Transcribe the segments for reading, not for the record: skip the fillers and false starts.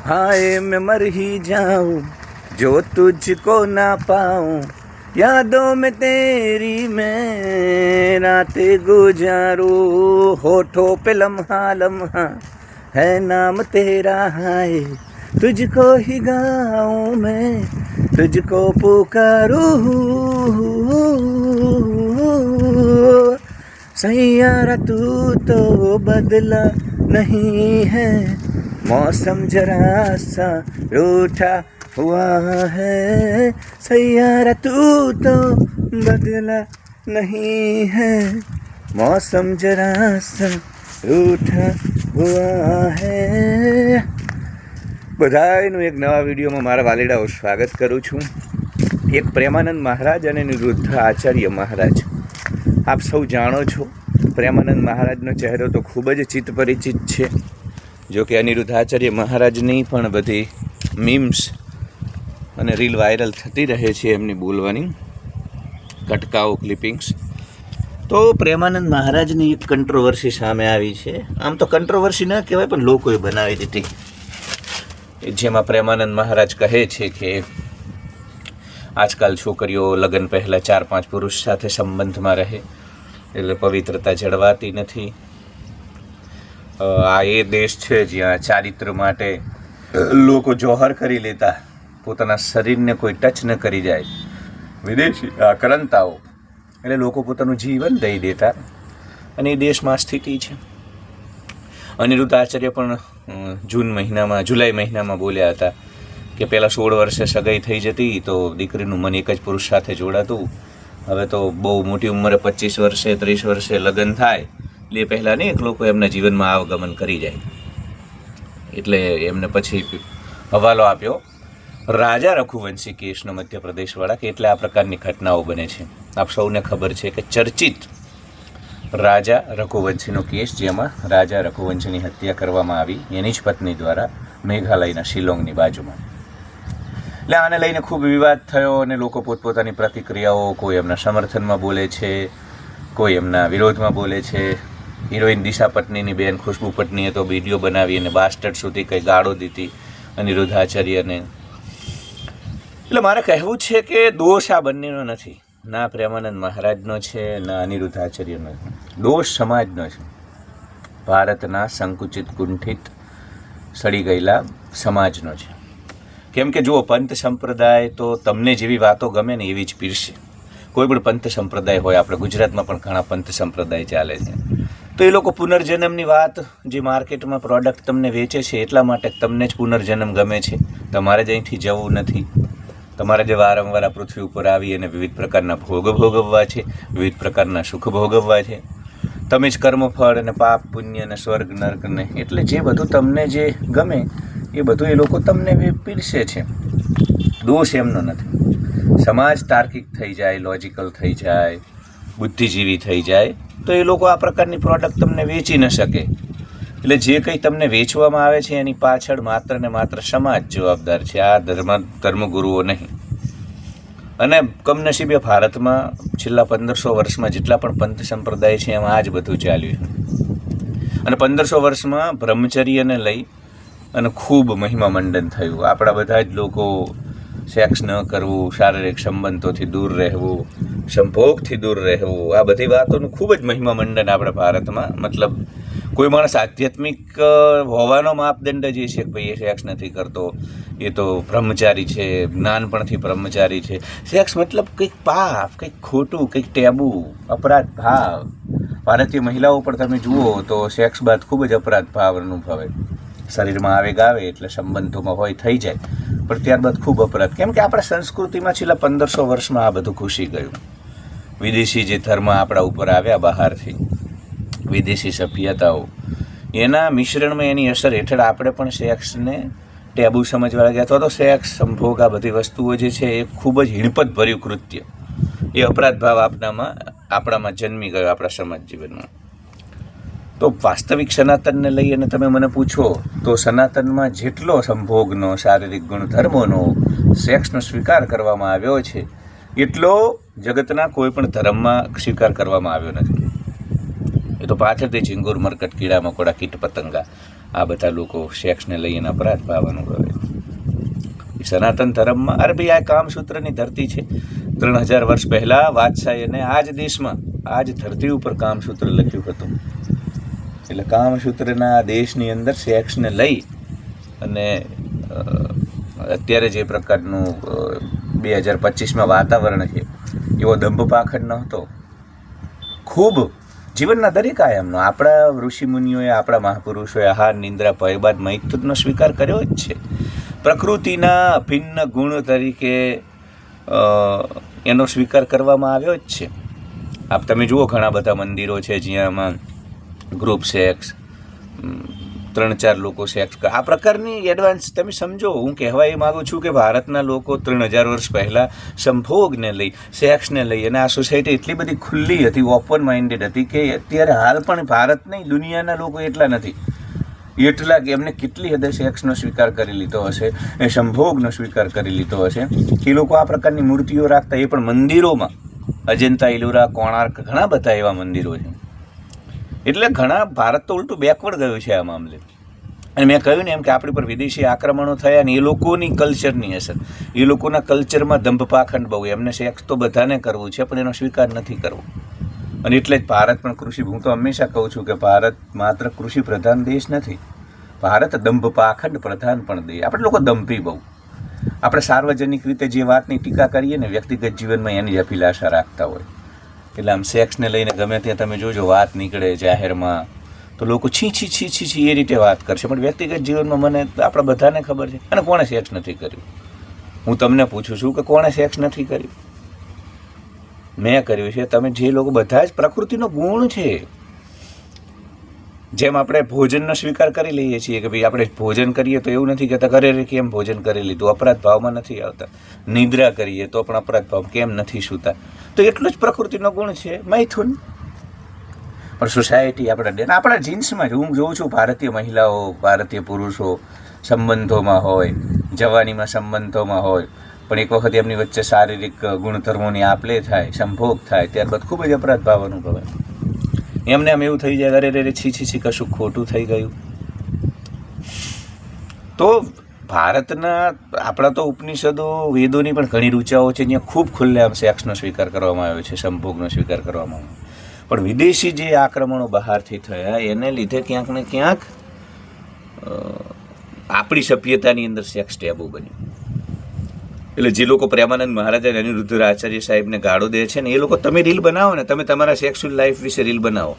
हाय मैं मर ही जाऊं जो तुझको ना पाऊं, यादों में तेरी मैं रातें गुजारूं, होठों पे लम्हा लम्हा है नाम तेरा, हाय तुझको ही गाऊं मैं, तुझको पुकारूं। सैयारा तू तो बदला नहीं है, मौसम जरा सा रूठा हुआ है। सैयारा तू तो बदला नहीं है, मौसम जरा सा रूठा हुआ है। બધાયનું એક નવા વિડીયોમાં મારા વાલીડાઓ સ્વાગત કરું છું. એક પ્રેમાનંદ મહારાજ અને નિરુદ્ધ આચાર્ય મહારાજ. આપ સૌ જાણો છો પ્રેમાનંદ મહારાજનો ચહેરો તો ખૂબ જ ચિત્ત પરિચિત છે. જો કે અનિરુદ્ધ આચાર્ય મહારાજની પણ બધી મીમ્સ અને રીલ વાયરલ થતી રહે છે, એમની બોલવાની કટકાઓ ક્લિપિંગ્સ. તો પ્રેમાનંદ મહારાજની એક કંટ્રોવર્સી સામે આવી છે. આમ તો કંટ્રોવર્સી ન કહેવાય, પણ લોકોએ બનાવી દીધી, જેમાં પ્રેમાનંદ મહારાજ કહે છે કે આજકાલ છોકરીઓ લગ્ન પહેલાં 4-5 પુરુષ સાથે સંબંધમાં રહે એટલે પવિત્રતા જળવાતી નથી. આ એ દેશ છે જ્યાં ચારિત્ર માટે લોકો જોહર કરી લેતા, પોતાના શરીરને કોઈ ટચ ન કરી જાય, વિદેશી આક્રાંતાઓ એટલે લોકો પોતાનું જીવન દઈ દેતા, અને એ દેશમાં સ્થિતિ છે. અનિરુદ્ધ આચાર્ય પણ જુલાઈ મહિનામાં બોલ્યા હતા કે પહેલાં 16 વર્ષે સગાઈ થઈ જતી તો દીકરીનું મન એક જ પુરુષ સાથે જોડાતું, હવે તો બહુ મોટી ઉંમરે 25 વર્ષે 30 વર્ષે લગ્ન થાય એટલે પહેલાં નહીં એક લોકો એમના જીવનમાં આવગમન કરી જાય. એટલે એમને પછી હવાલો આપ્યો રાજા રઘુવંશી કેસનો, મધ્યપ્રદેશવાળા, કે એટલે આ પ્રકારની ઘટનાઓ બને છે. આપ સૌને ખબર છે કે ચર્ચિત રાજા રઘુવંશીનો કેસ, જેમાં રાજા રઘુવંશીની હત્યા કરવામાં આવી એની જ પત્ની દ્વારા મેઘાલયના શિલોંગની બાજુમાં. એટલે આને લઈને ખૂબ વિવાદ થયો અને લોકો પોતપોતાની પ્રતિક્રિયાઓ, કોઈ એમના સમર્થનમાં બોલે છે, કોઈ એમના વિરોધમાં બોલે છે. હિરોઈન દિશા પટનીની બેન ખુશ્બુ પટનીએ તો વિડીયો બનાવી અને બાસ્ટર્ડ સુધી કંઈ ગાળો દીધી અનિરુદ્ધ આચાર્યને. એટલે મારે કહેવું છે કે દોષ આ બંનેનો નથી, ના પ્રેમાનંદ મહારાજનો છે ના અનિરુદ્ધ આચાર્યનો છે. દોષ સમાજનો છે, ભારતના સંકુચિત કુંઠિત સડી ગયેલા સમાજનો છે. કેમ કે જુઓ, પંથ સંપ્રદાય તો તમને જેવી વાતો ગમે ને એવી જ પીરશે. કોઈ પણ પંથ સંપ્રદાય હોય, આપણે ગુજરાતમાં પણ ઘણા પંથ સંપ્રદાય ચાલે છે, તો એ લોકો પુનર્જન્મની વાત, જે માર્કેટમાં પ્રોડક્ટ તમને વેચે છે એટલા માટે તમને જ પુનર્જન્મ ગમે છે, તમારે જ અહીંથી જવું નથી. તમારે જે વારંવાર આ પૃથ્વી ઉપર આવી અને વિવિધ પ્રકારના ભોગ ભોગવવા છે, વિવિધ પ્રકારના સુખ ભોગવવા છે. તમે જ કર્મફળ અને પાપ પુણ્ય અને સ્વર્ગ નર્કને, એટલે જે બધું તમને જે ગમે એ બધું એ લોકો તમને પીરસે છે. દોષ એમનો નથી. સમાજ તાર્કિક થઈ જાય, લોજિકલ થઈ જાય, બુદ્ધિજીવી થઈ જાય તો એ લોકો આ પ્રકારની પ્રોડક્ટ તમને વેચી ન શકે. એટલે જે કંઈ તમને વેચવામાં આવે છે એની પાછળ માત્ર ને માત્ર સમાજ જવાબદાર છે, આ ધર્મગુરુઓ નહીં. અને કમનસીબે ભારતમાં છેલ્લા 1500 વર્ષમાં જેટલા પણ પંથ સંપ્રદાય છે એમાં આ જ બધું ચાલ્યું છે. અને 1500 વર્ષમાં બ્રહ્મચર્યને લઈ અને ખૂબ મહિમા મંડન થયું. આપણા બધા જ લોકો સેક્સ ન કરવું, શારીરિક સંબંધોથી દૂર રહેવું, સંભોગથી દૂર રહેવું, આ બધી વાતોનું ખૂબ જ મહિમા મંડન આપણા ભારતમાં. મતલબ કોઈ માણસ આધ્યાત્મિક હોવાનો માપદંડ જે છે કે ભાઈ એ સેક્સ નથી કરતો, એ તો બ્રહ્મચારી છે, નાનપણથી બ્રહ્મચારી છે. સેક્સ મતલબ કંઈક પાપ, કંઈક ખોટું, કંઈક ટેબુ, અપરાધ ભાવ. ભારતીય મહિલાઓ પર તમે જુઓ તો સેક્સ બાદ ખૂબ જ અપરાધ ભાવ અનુભવે. શરીરમાં આવેગ આવે એટલે સંબંધોમાં હોય થઈ જાય, પણ ત્યારબાદ ખૂબ અપરાધ. કેમ કે આપણા સંસ્કૃતિમાં છેલ્લા 1500 વર્ષમાં આ બધું ઘૂસી ગયું. વિદેશી જે ધર્મ આપણા ઉપર આવ્યા બહારથી, વિદેશી સભ્યતાઓ, એના મિશ્રણમાં, એની અસર હેઠળ આપણે પણ સેક્સને ટેબુ સમજવા લાગ્યા, અથવા તો સેક્સ, સંભોગ, આ બધી વસ્તુઓ જે છે એ ખૂબ જ હિણપત ભર્યું કૃત્ય, એ અપરાધ ભાવ આપણામાં જન્મી ગયો, આપણા સમાજ જીવનમાં. તો વાસ્તવિક સનાતનને લઈ અને તમે મને પૂછો તો સનાતનમાં જેટલો સંભોગનો, શારીરિક ગુણધર્મોનો, સેક્સનો સ્વીકાર કરવામાં આવ્યો છે એટલો જગતના કોઈ પણ ધર્મમાં સ્વીકાર કરવામાં આવ્યો નથી. એ તો પાછળથી ચિંગુર મરકટ કીડા મકોડા કીટ પતંગા આ બધા લોકો સેક્સને લઈને અપરાધ ભાવ અનુભવે. સનાતન ધર્મમાં અરે ભાઈ આ કામસૂત્રની ધરતી છે. 3000 વર્ષ પહેલાં વાત્સાયને આ જ દેશમાં આ જ ધરતી ઉપર કામસૂત્ર લખ્યું હતું. એટલે કામસૂત્રના દેશની અંદર સેક્સને લઈ અને અત્યારે જે પ્રકારનું 2025માં વાતાવરણ છે એવો દંભ પાખંડ નહોતો. ખૂબ જીવનના દરેક આયામનો આપણા ઋષિમુનિઓએ આપણા મહાપુરુષોએ આહાર નિંદ્રા ભયબાદ મૈથુનનો સ્વીકાર કર્યો જ છે. પ્રકૃતિના અભિન્ન ગુણ તરીકે એનો સ્વીકાર કરવામાં આવ્યો જ છે. આપ તમે જુઓ ઘણા બધા મંદિરો છે જ્યાંમાં ગ્રુપ સેક્સ 3-4 લોકો સેક્સ આ પ્રકારની એડવાન્સ તમે સમજો. હું કહેવા એ માગું છું કે ભારતના લોકો 3000 વર્ષ પહેલાં સંભોગને લઈ સેક્સને લઈ અને આ સોસાયટી એટલી બધી ખુલ્લી હતી, ઓપન માઇન્ડેડ હતી કે અત્યારે હાલ પણ ભારત નહીં દુનિયાના લોકો એટલા નથી. એટલા કે એમને કેટલી હદે સેક્સનો સ્વીકાર કરી લીધો હશે, એ સંભોગનો સ્વીકાર કરી લીધો હશે કે લોકો આ પ્રકારની મૂર્તિઓ રાખતા. એ પણ મંદિરોમાં અજંતા, ઇલોરા, કોણાર્ક ઘણા બધા એવા મંદિરો છે. એટલે ઘણા ભારત તો ઉલટું બેકવર્ડ ગયું છે આ મામલે. અને મેં કહ્યું ને એમ કે આપણી પર વિદેશી આક્રમણો થયા ને એ લોકોની કલ્ચરની અસર, એ લોકોના કલ્ચરમાં દંભ પાખંડ બહુ. એમને સેક્સ તો બધાને કરવું છે પણ એનો સ્વીકાર નથી કરવો. અને એટલે જ ભારત પણ કૃષિ, હું તો હંમેશા કહું છું કે ભારત માત્ર કૃષિ પ્રધાન દેશ નથી, ભારત દંભ પાખંડ પ્રધાન પણ દેશ. આપણે લોકો દંભી બહુ. આપણે સાર્વજનિક રીતે જે વાતની ટીકા કરીએ ને વ્યક્તિગત જીવનમાં એની જ અભિલાષા રાખતા હોય. એટલે આમ સેક્સને લઈને ગમે ત્યાં તમે જોજો વાત નીકળે જાહેરમાં તો લોકો છી છી છી છી છી એ રીતે વાત કરશે. પણ વ્યક્તિગત જીવનમાં મને આપણા બધાને ખબર છે. અને કોણે સેક્સ નથી કર્યું? હું તમને પૂછું છું કે કોણે સેક્સ નથી કર્યું? મેં કર્યું છે. તમે જે લોકો બધા જ પ્રકૃતિનો ગુણ છે. જેમ આપણે ભોજનનો સ્વીકાર કરી લઈએ છીએ કે ભાઈ આપણે ભોજન કરીએ તો એવું નથી કહેતા ઘરે કેમ ભોજન કરી લીધું, અપરાધ ભાવમાં નથી આવતા. નિદ્રા કરીએ તો પણ અપરાધ ભાવ કેમ નથી સૂતા. તો એટલું જ પ્રકૃતિનો ગુણ છે મૈથુન. પણ સોસાયટી આપણા જીન્સમાં જ હું જોઉં છું ભારતીય મહિલાઓ, ભારતીય પુરુષો સંબંધોમાં હોય, જવાનીમાં સંબંધોમાં હોય, પણ એક વખત એમની વચ્ચે શારીરિક ગુણધર્મોની આપ-લે થાય, સંભોગ થાય, ત્યારબાદ ખૂબ જ અપરાધ ભાવ અનુભવે. એમને આમ એવું થઈ જાય અરે રે છી છી છી કશું ખોટું થઈ ગયું. તો ભારતના આપણા તો ઉપનિષદો, વેદોની પણ ઘણી રૂચાઓ છે જ્યાં ખૂબ ખુલ્લેઆમ સેક્સનો સ્વીકાર કરવામાં આવ્યો છે, સંભોગનો સ્વીકાર કરવામાં આવ્યો. પણ વિદેશી જે આક્રમણો બહારથી થયા એને લીધે ક્યાંક ને ક્યાંક આપણી સભ્યતાની અંદર સેક્સ ટેબુ બન્યું. એટલે જે લોકો પ્રેમાનંદ મહારાજ અને અનિરુદ્ધ આચાર્ય સાહેબને ગાળો દે છે ને એ લોકો, તમે રીલ બનાવો ને, તમે તમારા સેક્સ્યુઅલ લાઈફ વિશે રીલ બનાવો,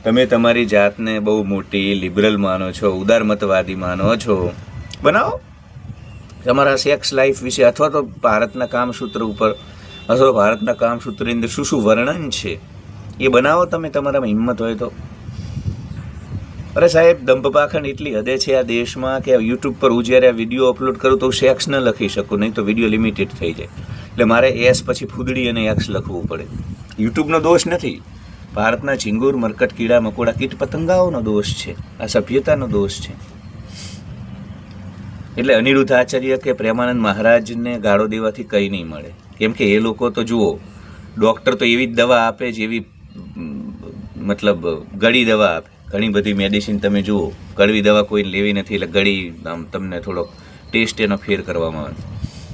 તમે તમારી જાતને બહુ મોટી લિબરલ માનો છો, ઉદારમતવાદી માનો છો, બનાવો તમારા સેક્સ લાઈફ વિશે. અથવા તો ભારતના કામસૂત્ર ઉપર અથવા ભારતના કામસૂત્રની અંદર શું શું વર્ણન છે એ બનાવો તમે, તમારામાં હિંમત હોય તો. અરે સાહેબ દંભ પાખંડ એટલી હદે છે આ દેશમાં કે યુટ્યુબ પર હું જ્યારે આ વિડીયો અપલોડ કરું તો સેક્સ ન લખી શકું, નહીં તો વિડીયો લિમિટેડ થઈ જાય. એટલે મારે એસ પછી ફૂદડી અને એક્સ લખવું પડે. યુટ્યુબનો દોષ નથી, ભારતના ચિંગુર, મરકટ, કીડા મકોડા, કીટ પતંગાઓનો દોષ છે, આ સભ્યતાનો દોષ છે. એટલે અનિરુદ્ધ આચાર્ય કે પ્રેમાનંદ મહારાજને ગાળો દેવાથી કંઈ નહીં મળે. કેમ કે એ લોકો તો જુઓ, ડૉક્ટર તો એવી જ દવા આપે જેવી મતલબ ગળી દવા આપે. ઘણી બધી મેડિસિન તમે જુઓ, કડવી દવા કોઈ લેવી નથી એટલે ગળી આમ તમને થોડોક ટેસ્ટ એનો ફેર કરવામાં આવે.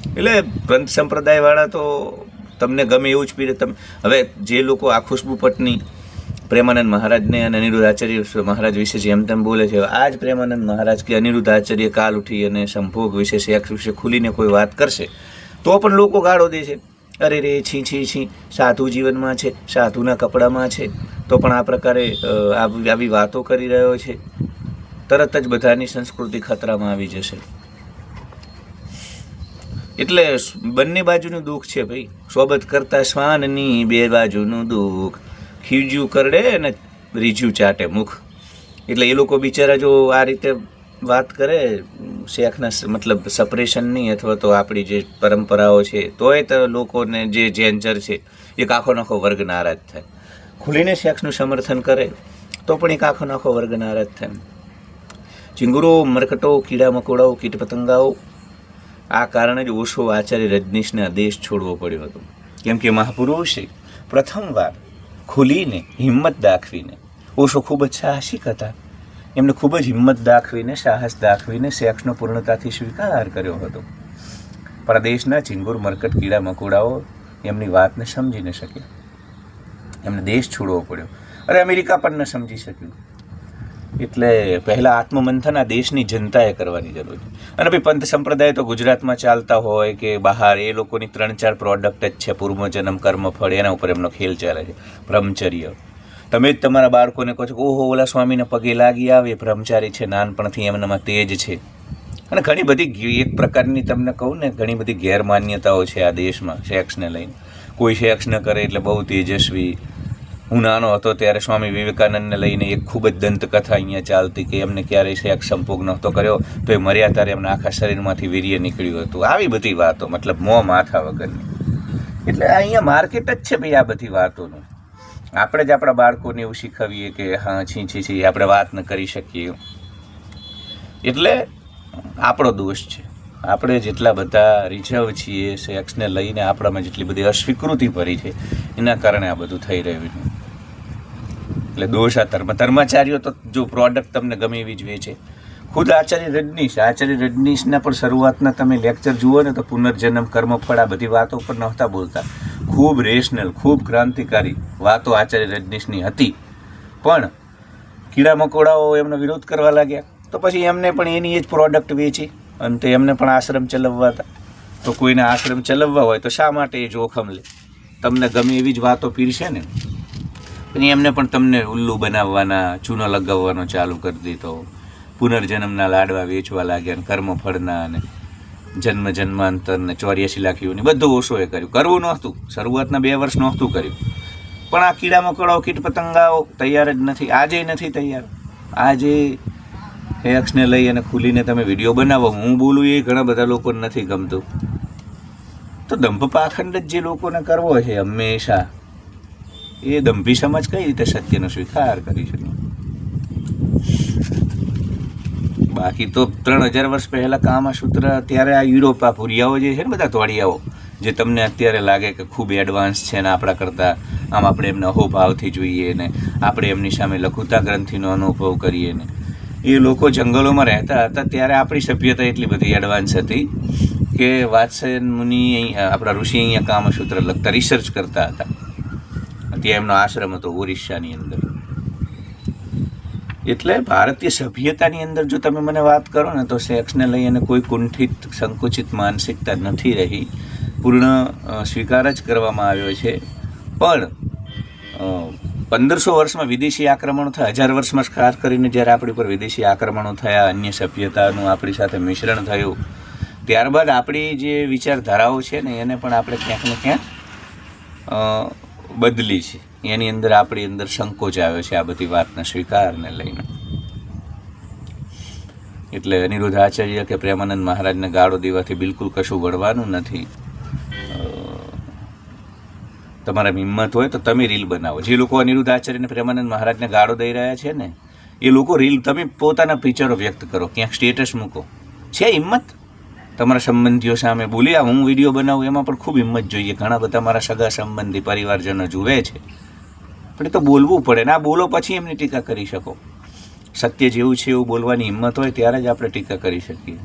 એટલે પંથ સંપ્રદાયવાળા તો તમને ગમે એવું જ પીરે. તમે હવે જે લોકો આ ખુશ્બુ પટની પ્રેમાનંદ મહારાજને અને અનિરુદ્ધ આચાર્ય મહારાજ વિશે જેમ તેમ બોલે છે, આ જ પ્રેમાનંદ મહારાજ કે અનિરુદ્ધ આચાર્ય કાલ ઉઠી અને સંભોગ વિશે, સેક્સ વિશે ખુલીને કોઈ વાત કરશે તો પણ લોકો ગાળો દે છે. અરે રે છી છી છી, સાધુ જીવનમાં છે, સાધુના કપડામાં છે, તો પણ આ પ્રકારે આવી વાતો કરી રહ્યો છે. તરત જ બધાની સંસ્કૃતિ ખતરામાં આવી જશે. એટલે બંને બાજુનું દુઃખ છે ભાઈ. સોબત કરતા શ્વાનની 2 બાજુનું દુઃખ, ખીજ્યું કરડે અને રીજ્યું ચાટે મુખ. એટલે એ લોકો બિચારા જો આ રીતે વાત કરે શેખના મતલબ સપરેશનની અથવા તો આપણી જે પરંપરાઓ છે, તોય તો લોકોને જે જેન્જર છે એક આખો વર્ગ નારાજ થાય. ખુલીને સેક્સનું સમર્થન કરે તો પણ એક આખો વર્ગ નારાજ થાય. ચિંગુરો, મરકટો, કીડા મકોડાઓ, કીટ પતંગાઓ, આ કારણે જ ઓશો આચાર્ય રજનીશને આ દેશ છોડવો પડ્યો હતો. કેમ કે મહાપુરુષે પ્રથમવાર ખુલીને હિંમત દાખવીને, ઓશો ખૂબ જ સાહસિક હતા, એમને ખૂબ જ હિંમત દાખવીને, સાહસ દાખવીને સેક્સનો પૂર્ણતાથી સ્વીકાર કર્યો હતો. પણ દેશના ચિંગુર મરકટ કીડા મકોડાઓ એમની વાતને સમજી ન શક્યા. એમને દેશ છોડવો પડ્યો. અરે અમેરિકા પણ ન સમજી શક્યું. એટલે પહેલાં આત્મમંથન આ દેશની જનતાએ કરવાની જરૂર છે. અને ભાઈ પંથ સંપ્રદાય તો ગુજરાતમાં ચાલતા હોય કે બહાર, એ લોકોની 3-4 પ્રોડક્ટ જ છે. પૂર્વજન્મ, કર્મફળ, એના ઉપર એમનો ખેલ ચાલે છે. બ્રહ્મચર્ય. તમે જ તમારા બાળકોને કહો છો કે ઓહો ઓલા સ્વામીને પગે લાગી આવે, બ્રહ્મચારી છે, નાનપણથી એમનામાં તેજ છે. અને ઘણી બધી એક પ્રકારની તમને કહું ને, ઘણી બધી ગેરમાન્યતાઓ છે આ દેશમાં સેક્સને લઈને. કોઈ સેક્સ ન કરે એટલે બહુ તેજસ્વી. હું નાનો હતો ત્યારે સ્વામી વિવેકાનંદને લઈને એક ખૂબ જ દંતકથા અહીંયા ચાલતી કે એમને ક્યારેય સેક્સ સંભોગ નહોતો કર્યો તો એ મર્યા ત્યારે એમના આખા શરીરમાંથી વીર્ય નીકળ્યું હતું. આવી બધી વાતો, મતલબ મોં માથા વગરની. એટલે અહીંયા માર્કેટ જ છે ભાઈ આ બધી વાતોનું. આપણે જ આપણા બાળકોને એવું શીખવીએ કે હા છી આપણે વાત ન કરી શકીએ. એટલે આપણો દોષ છે. આપણે જેટલા બધા રિઝર્વ છીએ સેક્સને લઈને, આપણામાં જેટલી બધી અસ્વીકૃતિ ભરી છે, એના કારણે આ બધું થઈ રહ્યું છે. એટલે દોષ આ ધર્માચાર્યો તો જો પ્રોડક્ટ તમને ગમે એવી જ વેચે. ખુદ આચાર્ય રજનીશના પણ શરૂઆતના તમે લેક્ચર જુઓ ને તો પુનર્જન્મ, કર્મફળ, આ બધી વાતો પર નહોતા બોલતા. ખૂબ રેશનલ, ખૂબ ક્રાંતિકારી વાતો આચાર્ય રજનીશની હતી. પણ કીડા મકોડાઓ એમનો વિરોધ કરવા લાગ્યા તો પછી એમને પણ એની એ જ પ્રોડક્ટ વેચી. અંતે એમને પણ આશ્રમ ચલાવવા હતા. તો કોઈને આશ્રમ ચલાવવા હોય તો શા માટે એ જોખમ લે? તમને ગમે એવી જ વાતો પીરશે ને, એમને પણ તમને ઉલ્લુ બનાવવાના, ચૂનો લગાવવાનો ચાલુ કરી દીધો. પુનર્જન્મના લાડવા વેચવા લાગ્યા, અને કર્મફળના અને જન્માંતર ને 84 લાખ યોની બધું ઓછોએ કર્યું. કરવું નહોતું, શરૂઆતના 2 વર્ષ નહોતું કર્યું. પણ આ કીડા મકોડાઓ, કીટ પતંગાઓ તૈયાર જ નથી. આજે નથી તૈયાર. આજે સેક્સને લઈ અને ખુલીને તમે વિડીયો બનાવો, હું બોલું એ ઘણા બધા લોકોને નથી ગમતું. તો દંભ પાખંડ જ જે લોકોને કરવો છે હંમેશા, એ દંભી સમાજ કઈ રીતે સત્યનો સ્વીકાર કરી શકે? બાકી તો 3000 વર્ષ પહેલાં કામસૂત્ર, ત્યારે આ યુરોપ, આ ભૂરિયાઓ જે છે ને, બધા તોડિયાઓ જે તમને અત્યારે લાગે કે ખૂબ એડવાન્સ છે ને આપણા કરતાં આમ આપણે એમને અહોભાવથી જોઈએ ને આપણે એમની સામે લઘુતા ગ્રંથિનો અનુભવ કરીએ ને, એ લોકો જંગલોમાં રહેતા હતા ત્યારે આપણી સભ્યતા એટલી બધી એડવાન્સ હતી કે વાત્સ્યયન મુનિ, આપણા ઋષિ અહીંયા કામસૂત્ર લખતા, રિસર્ચ કરતા હતા. ત્યાં એમનો આશ્રમ હતો ઓરિસ્સાની અંદર. એટલે ભારતીય સભ્યતાની અંદર જો તમે મને વાત કરો ને તો સેક્સને લઈ અને કોઈ કુંઠિત, સંકુચિત માનસિકતા નથી રહી. પૂર્ણ સ્વીકાર જ કરવામાં આવ્યો છે. પણ 1500 વર્ષમાં વિદેશી આક્રમણો થયા, 1000 વર્ષમાં ખાસ કરીને જ્યારે આપણી પર વિદેશી આક્રમણો થયા, અન્ય સભ્યતાનું આપણી સાથે મિશ્રણ થયું, ત્યારબાદ આપણી જે વિચારધારાઓ છે ને એને પણ આપણે ક્યાંક ને ક્યાંક બદલી છે. એની અંદર આપણી અંદર સંકોચ આવ્યો છે આ બધી વાતના સ્વીકારને લઈને. એટલે અનિરુદ્ધ આચાર્ય કે પ્રેમાનંદ મહારાજને ગાળો દેવાથી બિલકુલ કશું વળવાનું નથી. તમારા હિંમત હોય તો તમે રીલ બનાવો. જે લોકો અનિરુદ્ધ આચાર્ય અને પ્રેમાનંદ મહારાજને ગાળો દઈ રહ્યા છે ને, એ લોકો રીલ, તમે પોતાના પિક્ચરો વ્યક્ત કરો, ક્યાંક સ્ટેટસ મૂકો. છે હિંમત તમારા સંબંધીઓ સામે બોલી? હું વિડીયો બનાવું એમાં પણ ખૂબ હિંમત જોઈએ. ઘણા બધા મારા સગા સંબંધી, પરિવારજનો જુએ છે, પણ એ તો બોલવું પડે. ના બોલો પછી એમની ટીકા કરી શકો. સત્ય જેવું છે એવું બોલવાની હિંમત હોય ત્યારે જ આપણે ટીકા કરી શકીએ.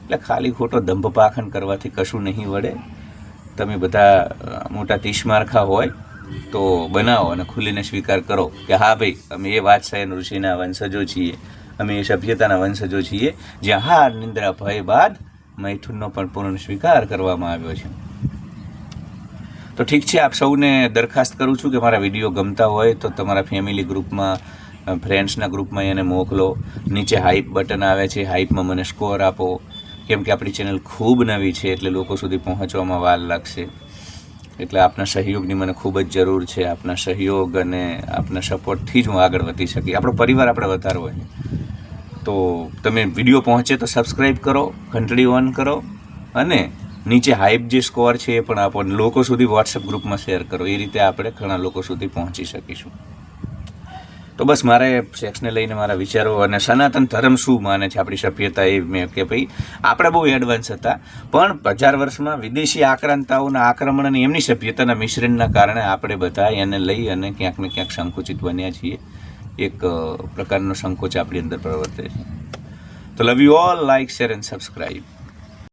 એટલે ખાલી ખોટો દંભ પાખંડ કરવાથી કશું નહીં વળે. તમે બધા મોટા તીસમારખા હોય તો બનાવો અને ખુલીને સ્વીકાર કરો કે હા ભાઈ, અમે એ વાત્સ્યયન ઋષિના વંશજો છીએ, અમે એ સભ્યતાના વંશજો છીએ જ્યાં હાર, નિંદ્રા, ભય બાદ મૈથુનનો પણ પૂર્ણ સ્વીકાર કરવામાં આવ્યો છે. તો ઠીક છે, આપ સૌને દરખાસ્ત કરું છું કે મારા વિડીયો ગમતા હોય તો તમારા ફેમિલી ગ્રુપમાં, ફ્રેન્ડ્સના ગ્રુપમાં એને મોકલો. નીચે હાઈપ બટન આવે છે, હાઈપમાં મને સ્કોર આપો. કેમ કે આપણી ચેનલ ખૂબ નવી છે એટલે લોકો સુધી પહોંચવામાં વાર લાગશે. એટલે આપના સહયોગની મને ખૂબ જ જરૂર છે. આપના સહયોગ અને આપના સપોર્ટથી જ હું આગળ વધી શકી. આપણો પરિવાર આપણે વધારવો છે. તો તમે વિડીયો પહોંચે તો સબસ્ક્રાઈબ કરો, ઘંટડી ઓન કરો અને નીચે હાઈપ જે સ્કોર છે એ પણ આપો. લોકો સુધી વોટ્સએપ ગ્રુપમાં શેર કરો. એ રીતે આપણે ઘણા લોકો સુધી પહોંચી શકીશું. તો બસ મારે સેક્સને લઈને મારા વિચારો અને સનાતન ધર્મ શું માને છે, આપણી સભ્યતા, એ મેં કે ભાઈ આપણે બહુ એડવાન્સ હતા, પણ 1000 વર્ષમાં વિદેશી આક્રાંતાઓના આક્રમણ અને એમની સભ્યતાના મિશ્રણના કારણે આપણે બધા એને લઈ અને ક્યાંક ને ક્યાંક સંકુચિત બન્યા છીએ. એક પ્રકારનો સંકોચ આપણી અંદર પ્રવર્તે છે. તો love you all, like, share and subscribe.